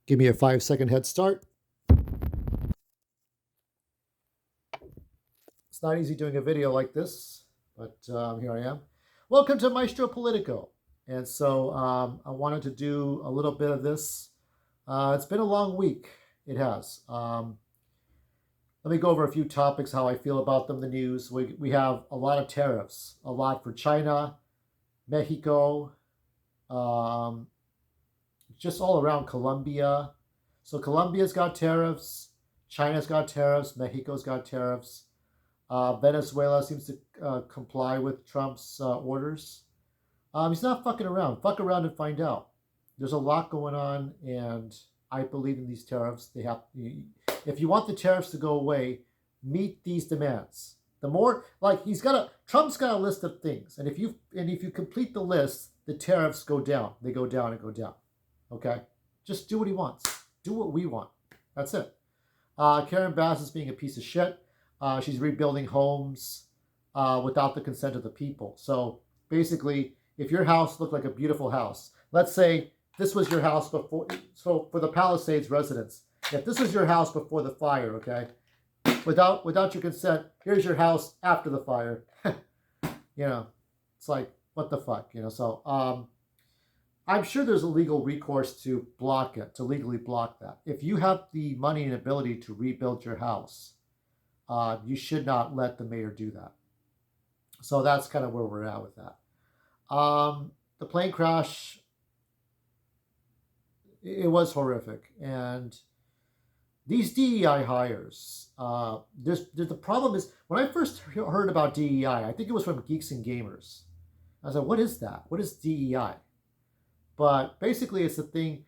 Give me a 5 second head start. It's not easy doing a video like this, but here I am. Welcome to Maestro Politico. And so I wanted to do a little bit of this. It's been a long week. It has. Let me go over a few topics, how I feel about them, the news. We have a lot of tariffs, a lot for China, Mexico, just all around Colombia. So Colombia's got tariffs, China's got tariffs, Mexico's got tariffs. Venezuela seems to comply with Trump's orders. He's not fucking around. Fuck around and find out. There's a lot going on, and I believe in these tariffs. If you want the tariffs to go away, meet these demands. The more, like, Trump's got a list of things, and if you complete the list, the tariffs go down. They go down and go down. Okay, just do what he wants. Do what we want. That's it. Karen Bass is being a piece of shit. She's rebuilding homes without the consent of the people. So basically, if your house looked like a beautiful house, let's say this was your house before, so for the Palisades residents, if this was your house before the fire, okay, without your consent, here's your house after the fire. It's like, what the fuck, so I'm sure there's a legal recourse to block it, to legally block that. If you have the money and ability to rebuild your house, you should not let the mayor do that. So that's kind of where we're at with that. The plane crash, it was horrific. And these DEI hires, the problem is, when I first heard about DEI, I think it was from Geeks and Gamers. I was like, what is that? What is DEI? But basically, it's a thing.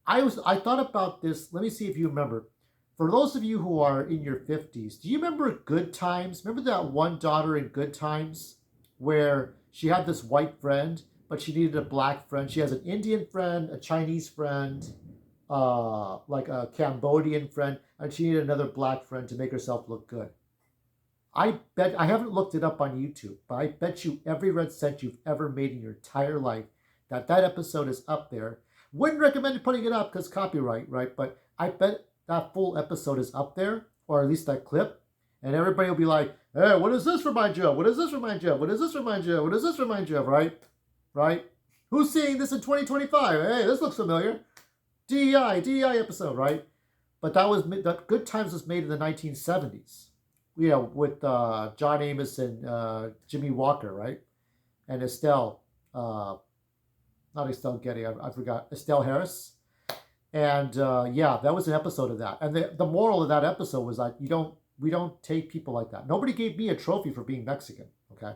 I thought about this. Let me see if you remember. For those of you who are in your 50s, do you remember Good Times? Remember that one daughter in Good Times where she had this white friend, but she needed a black friend? She has an Indian friend, a Chinese friend, like a Cambodian friend, and she needed another black friend to make herself look good. I haven't looked it up on YouTube, but I bet you every red cent you've ever made in your entire life that episode is up there. Wouldn't recommend putting it up because copyright, right? But I bet that full episode is up there, or at least that clip, and everybody will be like, hey, what does this remind you of? What does this remind you of? What does this remind you of? What does this remind you of, right? Right? Who's seeing this in 2025? Hey, this looks familiar. DEI episode, right? But that Good Times was made in the 1970s, with John Amos and Jimmy Walker, right? And Estelle, not Estelle Getty, I forgot, Estelle Harris. And that was an episode of that. And the moral of that episode was that we don't take people like that. Nobody gave me a trophy for being Mexican. Okay,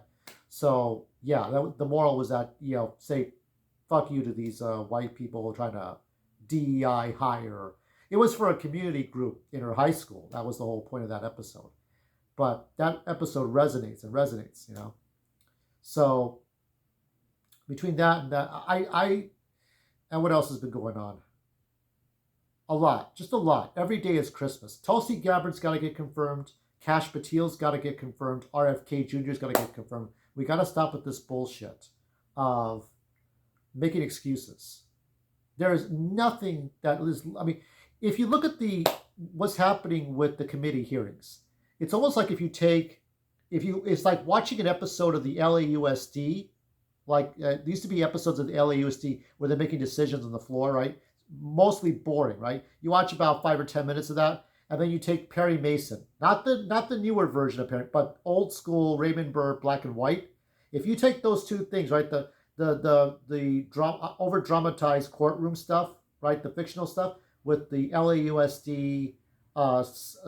so the moral was that say fuck you to these white people trying to DEI hire. It was for a community group in her high school. That was the whole point of that episode. But that episode resonates. So between that and that, and what else has been going on? A lot, just a lot. Every day is Christmas. Tulsi Gabbard's got to get confirmed. Kash Patil's got to get confirmed. RFK Jr.'s got to get confirmed. We got to stop with this bullshit of making excuses. There is nothing that is. I mean, if you look at what's happening with the committee hearings, it's almost like it's like watching an episode of the LAUSD. Like there used to be episodes of the LAUSD where they're making decisions on the floor, right? Mostly boring, right? You watch about 5 or 10 minutes of that, and then you take Perry Mason, not the newer version of Perry, but old school Raymond Burr, black and white. If you take those two things, right, the over dramatized courtroom stuff, right, the fictional stuff, with the LAUSD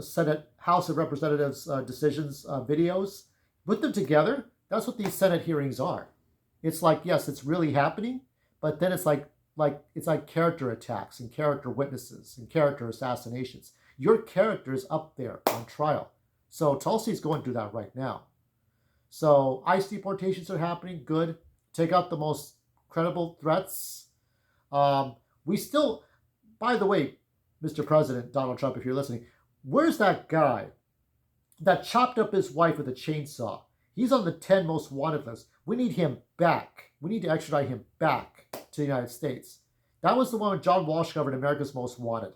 Senate House of Representatives decisions videos, put them together. That's what these Senate hearings are. It's like, yes, it's really happening, but then it's like character attacks and character witnesses and character assassinations. Your character is up there on trial. So Tulsi's going through that right now. So ICE deportations are happening. Good. Take out the most credible threats. We still, by the way, Mr. President, Donald Trump, if you're listening, where's that guy that chopped up his wife with a chainsaw? He's on the 10 most wanted list. We need him back. We need to extradite him back to the United States. That was the one with John Walsh covered America's Most Wanted.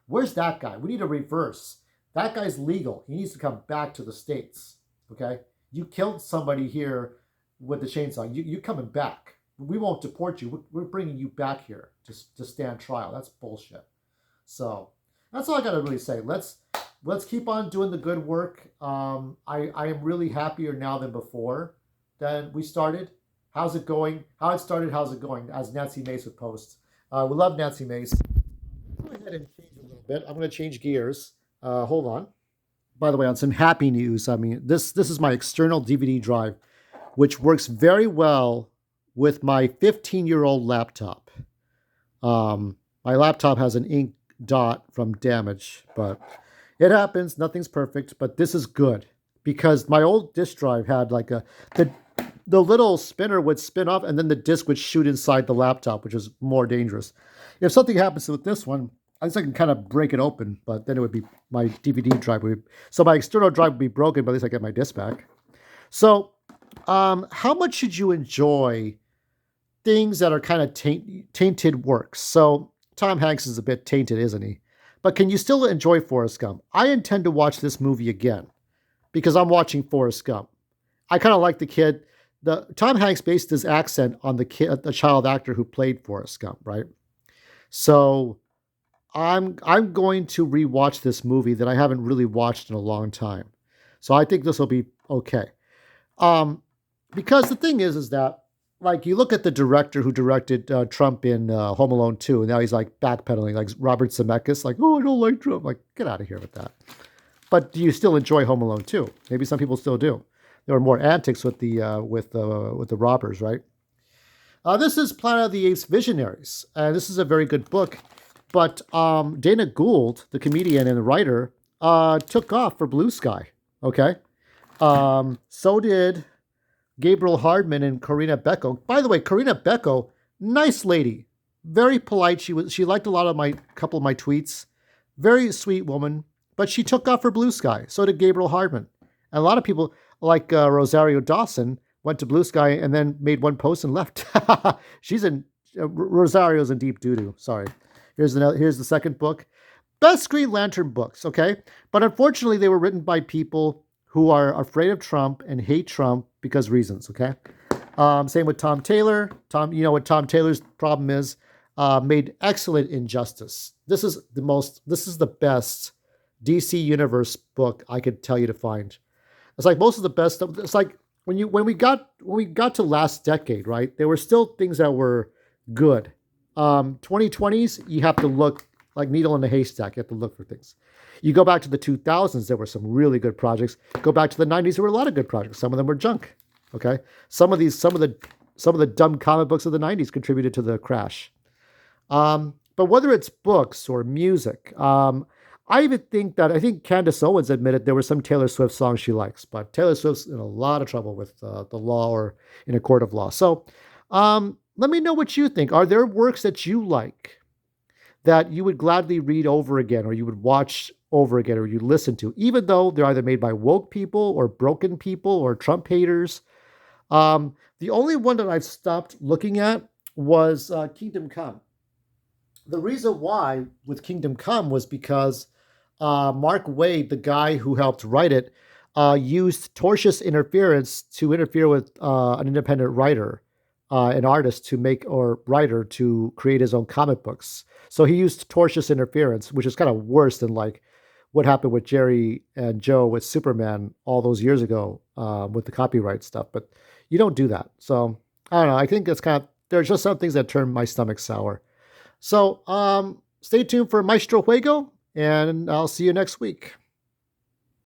Where's that guy? We need a reverse. That guy's legal. He needs to come back to the States. Okay? You killed somebody here with the chainsaw. You coming back. We won't deport you. We're bringing you back here to stand trial. That's bullshit. So that's all I got to really say. Let's keep on doing the good work. I am really happier now than before than we started. How's it going? How it started, how's it going? As Nancy Mace would post. We love Nancy Mace. Go ahead and change a little bit. I'm going to change gears. Hold on. By the way, on some happy news, I mean, this is my external DVD drive, which works very well with my 15-year-old laptop. My laptop has an ink dot from damage, but it happens. Nothing's perfect, but this is good because my old disk drive had like the little spinner would spin off and then the disk would shoot inside the laptop, which is more dangerous. If something happens with this one, I guess I can kind of break it open, but then it would be my DVD drive. So my external drive would be broken, but at least I get my disk back. So how much should you enjoy things that are kind of tainted works? So Tom Hanks is a bit tainted, isn't he? But can you still enjoy Forrest Gump? I intend to watch this movie again because I'm watching Forrest Gump. I kind of like the kid. Tom Hanks based his accent on the child actor who played Forrest Gump, right? So I'm going to rewatch this movie that I haven't really watched in a long time. So I think this will be okay. Because the thing is that, like, you look at the director who directed Trump in Home Alone 2, and now he's like backpedaling, like Robert Zemeckis, like, oh, I don't like Trump. Like, get out of here with that. But do you still enjoy Home Alone 2? Maybe some people still do. There were more antics with the robbers, right? This is Planet of the Apes Visionaries, and this is a very good book. But Dana Gould, the comedian and the writer, took off for Blue Sky. Okay, so did Gabriel Hardman and Karina Becco. By the way, Karina Becco, nice lady, very polite. She liked a couple of my tweets. Very sweet woman, but she took off for Blue Sky. So did Gabriel Hardman, and a lot of people like Rosario Dawson went to Blue Sky and then made one post and left. Rosario's in deep doo-doo. Sorry. Here's the second book. Best Green Lantern books, okay? But unfortunately, they were written by people who are afraid of Trump and hate Trump because reasons, okay? Same with Tom Taylor. You know what Tom Taylor's problem is? Made excellent Injustice. This is the best DC Universe book I could tell you to find. It's like most of the best stuff. It's like when we got to last decade, right? There were still things that were good. 2020s, you have to look like needle in a haystack. You have to look for things. You go back to the 2000s, there were some really good projects. Go back to the 90s, there were a lot of good projects. Some of them were junk. Okay, some of the dumb comic books of the 90s contributed to the crash. But whether it's books or music, I think Candace Owens admitted there were some Taylor Swift songs she likes, but Taylor Swift's in a lot of trouble with the law or in a court of law. So let me know what you think. Are there works that you like that you would gladly read over again, or you would watch over again, or you listen to, even though they're either made by woke people or broken people or Trump haters? The only one that I've stopped looking at was Kingdom Come. The reason why with Kingdom Come was because Mark Waid, the guy who helped write it, used tortious interference to interfere with an independent writer, an artist to create his own comic books. So he used tortious interference, which is kind of worse than like what happened with Jerry and Joe with Superman all those years ago with the copyright stuff. But you don't do that. So I don't know. I think there's just some things that turn my stomach sour. So stay tuned for Maestro Fuego, and I'll see you next week.